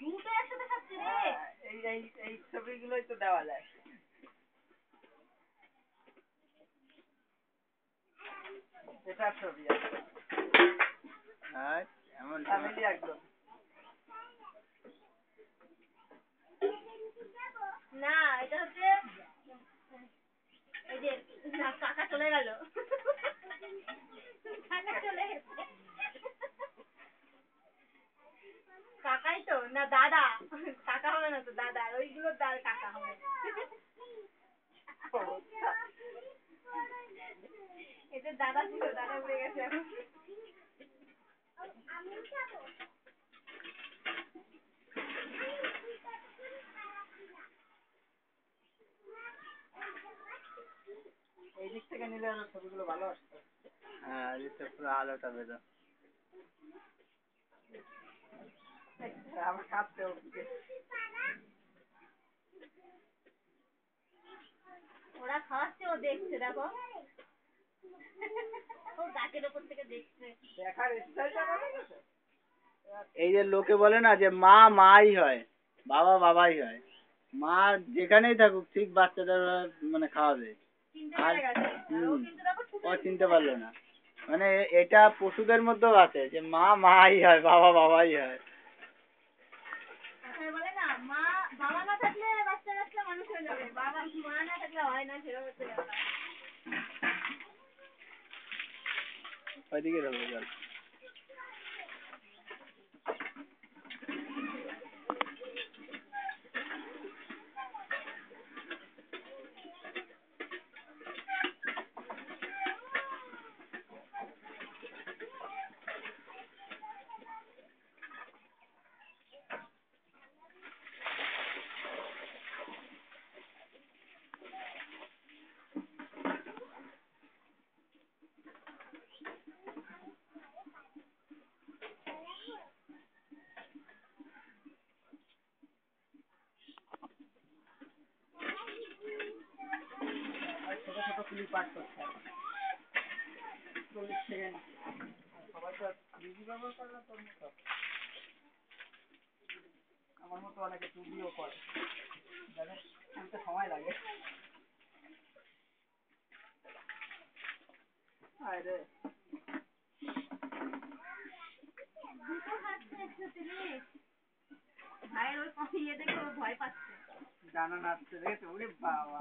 দুটো একসাথে খাচ্ছি রে। এই ছবিগুলোই তো দেওয়া যায়। এটা ছবি আছে। এমন ফ্যামিলি একদম। না এটা হচ্ছে এই যে কাকা চলে গেল। কাকা চলে গেছে। কাকাই তো না দাদা, কাকা হবে না তো দাদা, ওইগুলো কাকা হবে। এতে দাদা ছিল, দাদা উড়ে গেছে এখন। এই দিক থেকে নিলে আরো ছবিগুলো ভালো আসতো। হ্যাঁ, এদিকটা পুরো আলোটা বেরো। আমার কাঁদতে হচ্ছে। ওরা খাওয়াচ্ছে, ও দেখছে, দেখো ও গাছের উপর থেকে দেখছে। দেখার স্টাইলটা ভালো আছে। এই যে লোকে বলে না যে মা মাই হয়, বাবা বাবাই হয়। মা যেখানেই থাকুক ঠিক বাচ্চাদের মানে খাওয়াবে। আর ও চিনতে পারলো না। মানে এটা পশুদের মধ্যেও আছে যে মা মাই হয়, বাবা বাবাই হয়। বলে না মা বাবা না থাকলে বাচ্চা কাচ্চা মানুষ হয়ে যাবে, বাবা মা না থাকলে হয় না, সেরকম হচ্ছে ব্যাপার। ওইদিকে ঢোকো চল। ছোট ছোট ক্লিপ আর্ট করতে হবে। 40 সেকেন্ড। সবাই তো বিজি ব্যবহার করে না তোর মতো। আমার মতো অনেকে টুবিও করে। যাদের শুনতে সময় লাগে। আরে দুটো খাচ্ছে 130। ভাইয়ের ওই ইয়ে দেখে ও ভয় পাচ্ছে। ডানা নাচছে দেখেছো? ওরে বাবা।